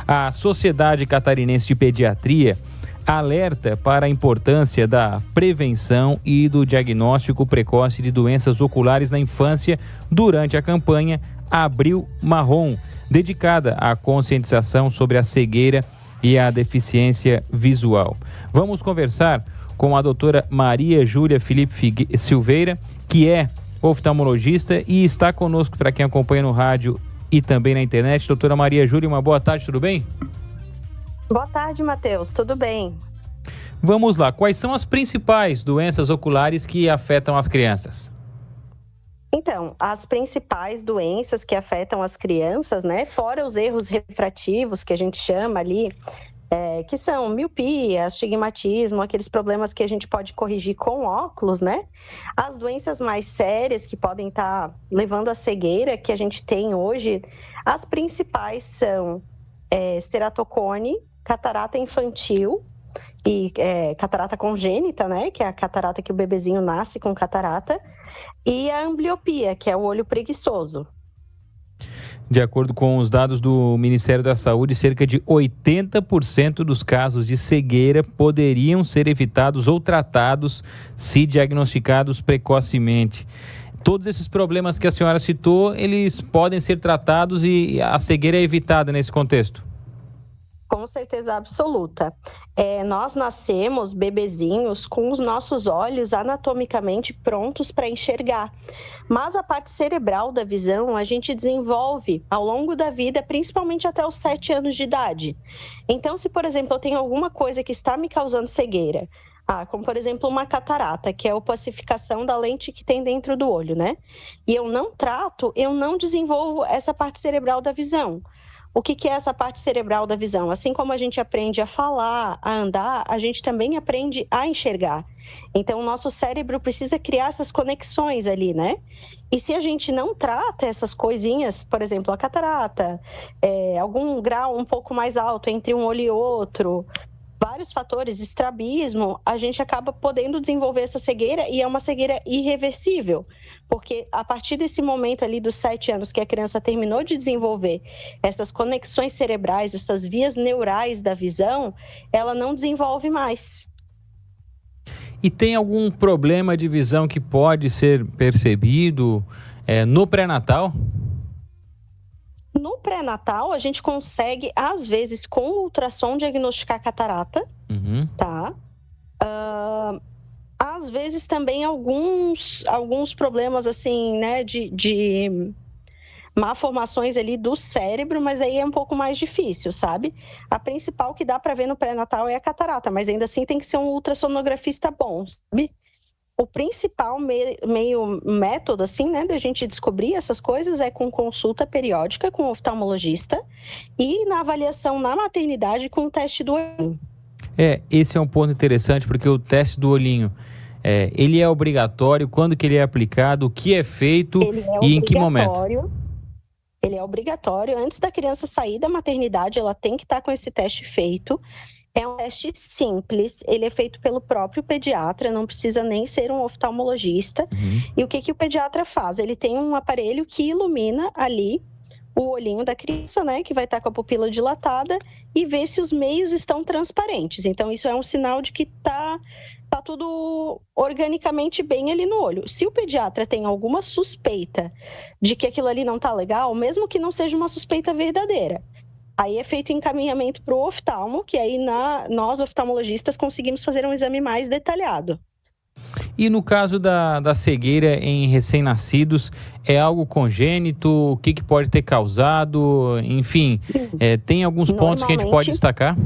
A Sociedade Catarinense de Pediatria alerta para a importância da prevenção e do diagnóstico precoce de doenças oculares na infância durante a campanha Abril Marrom, dedicada à conscientização sobre a cegueira e a deficiência visual. Vamos conversar com a doutora Maria Júlia Felipe Silveira, que é oftalmologista e está conosco para quem acompanha no rádio e também na internet. Doutora Maria Júlia, uma boa tarde, tudo bem? Boa tarde, Matheus, tudo bem? Vamos lá, quais são as principais doenças oculares que afetam as crianças? Então, as principais doenças que afetam as crianças, né, fora os erros refrativos que a gente chama ali, que são miopia, astigmatismo, aqueles problemas que a gente pode corrigir com óculos, né? As doenças mais sérias que podem estar levando à cegueira que a gente tem hoje, as principais são ceratocone, catarata infantil e catarata congênita, né? Que é a catarata que o bebezinho nasce com catarata, e a ambliopia, que é o olho preguiçoso. De acordo com os dados do Ministério da Saúde, cerca de 80% dos casos de cegueira poderiam ser evitados ou tratados se diagnosticados precocemente. Todos esses problemas que a senhora citou, eles podem ser tratados e a cegueira é evitada nesse contexto? Com certeza absoluta. Nós nascemos bebezinhos com os nossos olhos anatomicamente prontos para enxergar. Mas a parte cerebral da visão a gente desenvolve ao longo da vida, principalmente até os 7 anos de idade. Então, se, por exemplo, eu tenho alguma coisa que está me causando cegueira, como, por exemplo, uma catarata, que é a opacificação da lente que tem dentro do olho, né? E eu não trato, eu não desenvolvo essa parte cerebral da visão. O que é essa parte cerebral da visão? Assim como a gente aprende a falar, a andar, a gente também aprende a enxergar. Então, o nosso cérebro precisa criar essas conexões ali, né? E se a gente não trata essas coisinhas, por exemplo, a catarata, algum grau um pouco mais alto entre um olho e outro, vários fatores, estrabismo, a gente acaba podendo desenvolver essa cegueira e é uma cegueira irreversível, porque a partir desse momento ali dos 7 anos que a criança terminou de desenvolver essas conexões cerebrais, essas vias neurais da visão, ela não desenvolve mais. E tem algum problema de visão que pode ser percebido no pré-natal? No pré-natal, a gente consegue, às vezes, com o ultrassom, diagnosticar catarata, tá? Às vezes também alguns problemas, assim, né, de malformações ali do cérebro, mas aí é um pouco mais difícil, sabe? A principal que dá para ver no pré-natal é a catarata, mas ainda assim tem que ser um ultrassonografista bom, sabe? O principal método, assim, né, da gente descobrir essas coisas é com consulta periódica com o oftalmologista e na avaliação na maternidade com o teste do olhinho. Esse é um ponto interessante, porque o teste do olhinho, ele é obrigatório? Quando que ele é aplicado? O que é feito e em que momento? Ele é obrigatório. Antes da criança sair da maternidade, ela tem que estar com esse teste feito. É um teste simples, ele é feito pelo próprio pediatra, não precisa nem ser um oftalmologista. E o que o pediatra faz? Ele tem um aparelho que ilumina ali o olhinho da criança, né, que vai estar com a pupila dilatada e vê se os meios estão transparentes. Então, isso é um sinal de que tá tudo organicamente bem ali no olho. Se o pediatra tem alguma suspeita de que aquilo ali não tá legal, mesmo que não seja uma suspeita verdadeira, aí é feito encaminhamento para o oftalmo, que aí nós oftalmologistas conseguimos fazer um exame mais detalhado. E no caso da cegueira em recém-nascidos, é algo congênito? O que pode ter causado? Enfim, tem alguns pontos que a gente pode destacar?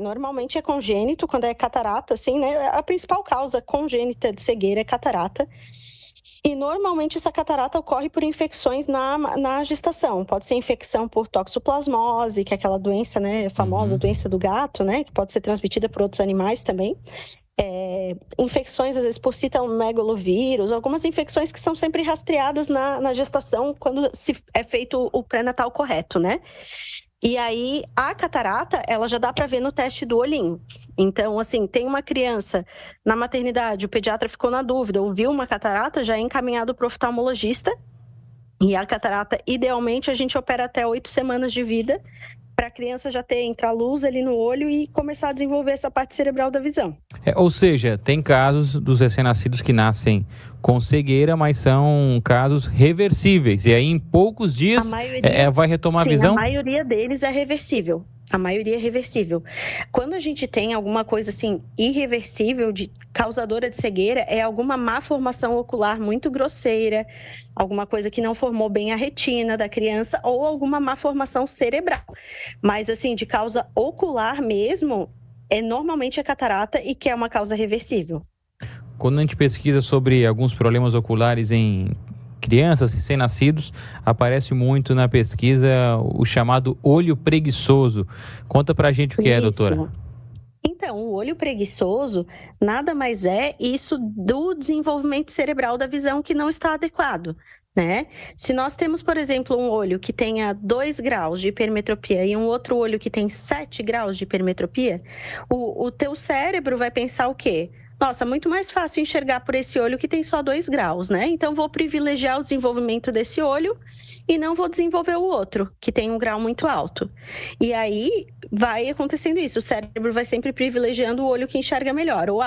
Normalmente é congênito, quando é catarata, assim, né? A principal causa congênita de cegueira é catarata. E normalmente essa catarata ocorre por infecções na gestação. Pode ser infecção por toxoplasmose, que é aquela doença, né, famosa doença do gato, né, que pode ser transmitida por outros animais também. Infecções, às vezes, por citomegalovírus, algumas infecções que são sempre rastreadas na gestação, quando se é feito o pré-natal correto, né? E aí, a catarata, ela já dá para ver no teste do olhinho. Então, assim, tem uma criança na maternidade, o pediatra ficou na dúvida, ouviu uma catarata, já é encaminhado para o oftalmologista. E a catarata, idealmente, a gente opera até 8 semanas de vida. para a criança já entrar luz ali no olho e começar a desenvolver essa parte cerebral da visão. Ou seja, tem casos dos recém-nascidos que nascem com cegueira, mas são casos reversíveis. E aí, em poucos dias, vai retomar a visão? A maioria deles é reversível. A maioria é reversível. Quando a gente tem alguma coisa assim irreversível, causadora de cegueira, é alguma má formação ocular muito grosseira, alguma coisa que não formou bem a retina da criança ou alguma má formação cerebral. Mas assim, de causa ocular mesmo, normalmente a catarata e que é uma causa reversível. Quando a gente pesquisa sobre alguns problemas oculares em crianças recém-nascidos, aparece muito na pesquisa o chamado olho preguiçoso. Conta pra gente o que é, doutora. Então, o olho preguiçoso nada mais é isso do desenvolvimento cerebral da visão que não está adequado, né? Se nós temos, por exemplo, um olho que tenha 2 graus de hipermetropia e um outro olho que tem 7 graus de hipermetropia, o teu cérebro vai pensar o quê? Nossa, muito mais fácil enxergar por esse olho que tem só 2 graus, né? Então, vou privilegiar o desenvolvimento desse olho e não vou desenvolver o outro, que tem um grau muito alto. E aí, vai acontecendo isso. O cérebro vai sempre privilegiando o olho que enxerga melhor. Ou,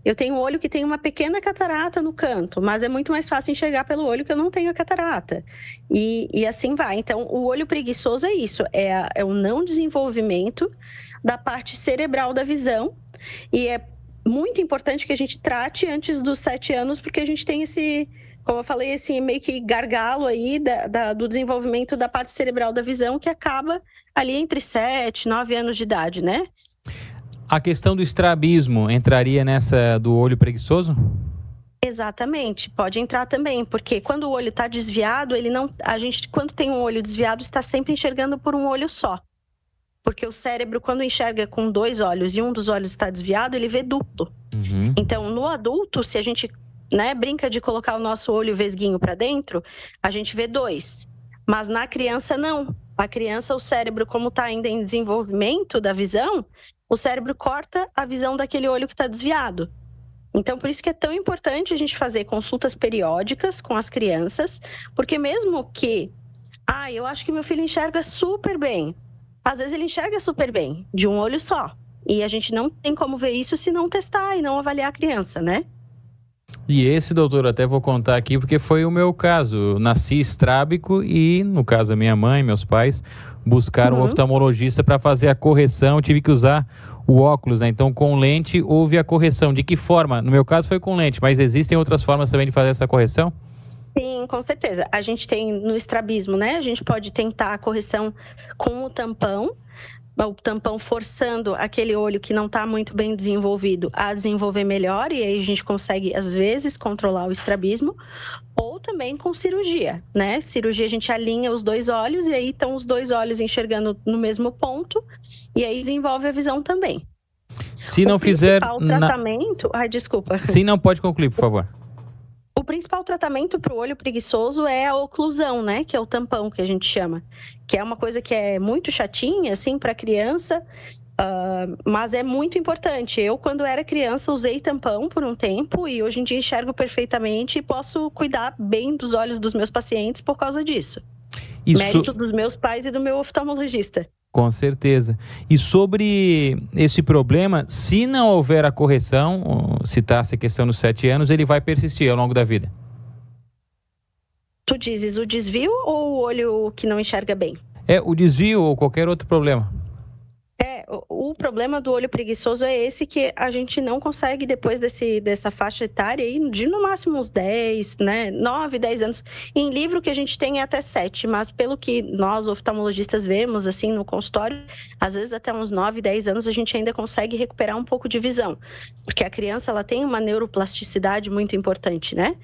eu tenho um olho que tem uma pequena catarata no canto, mas é muito mais fácil enxergar pelo olho que eu não tenho a catarata. E assim vai. Então, o olho preguiçoso é isso. É o não desenvolvimento da parte cerebral da visão. E é muito importante que a gente trate antes dos 7 anos, porque a gente tem esse, como eu falei, esse meio que gargalo aí do desenvolvimento da parte cerebral da visão, que acaba ali entre 7 e 9 anos de idade, né? A questão do estrabismo entraria nessa do olho preguiçoso? Exatamente, pode entrar também, porque quando o olho está desviado, a gente, quando tem um olho desviado, está sempre enxergando por um olho só. Porque o cérebro, quando enxerga com 2 olhos e um dos olhos está desviado, ele vê duplo. Uhum. Então, no adulto, se a gente brinca de colocar o nosso olho vesguinho para dentro, a gente vê 2. Mas na criança, não. A criança, o cérebro, como está ainda em desenvolvimento da visão, o cérebro corta a visão daquele olho que está desviado. Então, por isso que é tão importante a gente fazer consultas periódicas com as crianças, porque mesmo que, eu acho que meu filho enxerga super bem, às vezes ele enxerga super bem, de um olho só. E a gente não tem como ver isso se não testar e não avaliar a criança, né? E esse, doutor, até vou contar aqui, porque foi o meu caso. Eu nasci estrábico e, no caso, a minha mãe, meus pais, buscaram um oftalmologista para fazer a correção. Eu tive que usar o óculos, né? Então, com lente, houve a correção. De que forma? No meu caso, foi com lente, mas existem outras formas também de fazer essa correção? Sim, com certeza. A gente tem no estrabismo, né? A gente pode tentar a correção com o tampão forçando aquele olho que não está muito bem desenvolvido a desenvolver melhor, e aí a gente consegue, às vezes, controlar o estrabismo, ou também com cirurgia, né? Cirurgia a gente alinha os 2 olhos e aí estão os 2 olhos enxergando no mesmo ponto, e aí desenvolve a visão também. Se não fizer... O tratamento... desculpa. Sim, não, pode concluir, por favor. O principal tratamento para o olho preguiçoso é a oclusão, né? Que é o tampão que a gente chama. Que é uma coisa que é muito chatinha, assim, para criança, mas é muito importante. Eu, quando era criança, usei tampão por um tempo e hoje em dia enxergo perfeitamente e posso cuidar bem dos olhos dos meus pacientes por causa disso. Mérito dos meus pais e do meu oftalmologista. Com certeza. E sobre esse problema, se não houver a correção, citasse a questão dos 7 anos, ele vai persistir ao longo da vida? Tu dizes o desvio ou o olho que não enxerga bem? O desvio ou qualquer outro problema. O problema do olho preguiçoso é esse, que a gente não consegue, depois dessa faixa etária, aí, de no máximo uns 10, né, 9, 10 anos. Em livro que a gente tem é até 7, mas pelo que nós oftalmologistas vemos, assim, no consultório, às vezes até uns 9, 10 anos a gente ainda consegue recuperar um pouco de visão. Porque a criança, ela tem uma neuroplasticidade muito importante, né?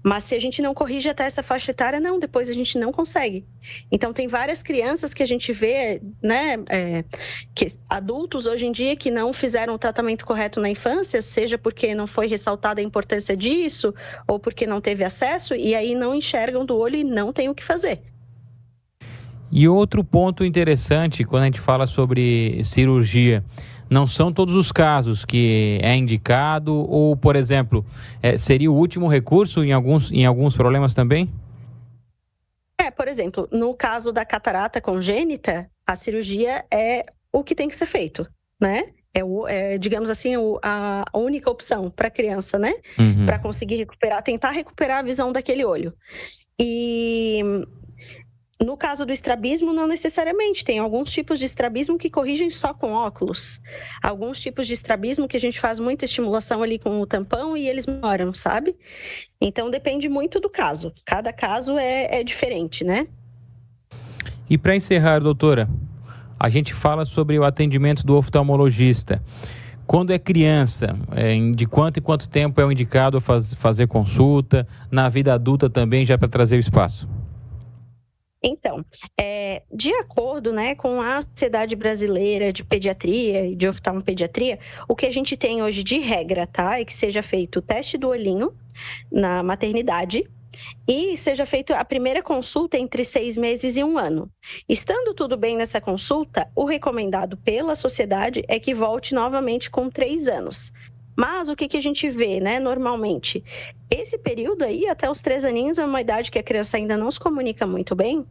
Mas se a gente não corrige até essa faixa etária, não, depois a gente não consegue. Então, tem várias crianças que a gente vê, né, adultos hoje em dia que não fizeram o tratamento correto na infância, seja porque não foi ressaltada a importância disso, ou porque não teve acesso, e aí não enxergam do olho e não tem o que fazer. E outro ponto interessante, quando a gente fala sobre cirurgia, não são todos os casos que é indicado, ou, por exemplo, seria o último recurso em alguns problemas também? Por exemplo, no caso da catarata congênita, A cirurgia é o que tem que ser feito, né? Digamos assim, a única opção para a criança, né? Para conseguir recuperar, tentar recuperar a visão daquele olho. E no caso do estrabismo, não necessariamente. Tem alguns tipos de estrabismo que corrigem só com óculos. Alguns tipos de estrabismo que a gente faz muita estimulação ali com o tampão e eles melhoram, sabe? Então, depende muito do caso. Cada caso é diferente, né? E para encerrar, doutora, a gente fala sobre o atendimento do oftalmologista. Quando é criança, de quanto em quanto tempo é o indicado fazer consulta? Na vida adulta também, já para trazer o espaço? Então, de acordo, né, com a Sociedade Brasileira de Pediatria e de Oftalmopediatria, o que a gente tem hoje de regra, tá, é que seja feito o teste do olhinho na maternidade e seja feita a primeira consulta entre 6 meses e 1 ano. Estando tudo bem nessa consulta, o recomendado pela sociedade é que volte novamente com 3 anos. Mas o que a gente vê, né, normalmente? Esse período aí, até os 3 aninhos, é uma idade que a criança ainda não se comunica muito bem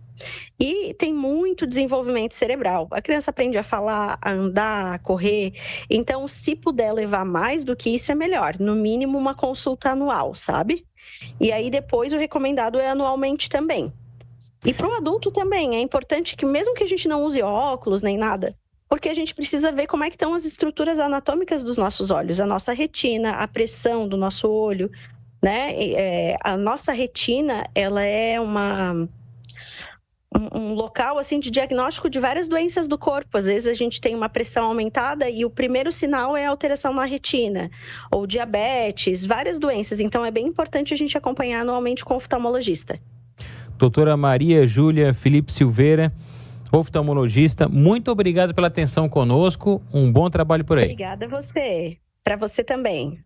e tem muito desenvolvimento cerebral. A criança aprende a falar, a andar, a correr. Então, se puder levar mais do que isso, é melhor. No mínimo, uma consulta anual, sabe? E aí, depois, o recomendado é anualmente também. E para o adulto também, é importante que, mesmo que a gente não use óculos nem nada, porque a gente precisa ver como é que estão as estruturas anatômicas dos nossos olhos, a nossa retina, a pressão do nosso olho, né? A nossa retina, ela é um local assim de diagnóstico de várias doenças do corpo. Às vezes a gente tem uma pressão aumentada e o primeiro sinal é alteração na retina, ou diabetes, várias doenças. Então é bem importante a gente acompanhar anualmente com o oftalmologista. Doutora Maria Júlia Felipe Silveira, oftalmologista, muito obrigado pela atenção conosco, um bom trabalho por aí. Obrigada a você, para você também.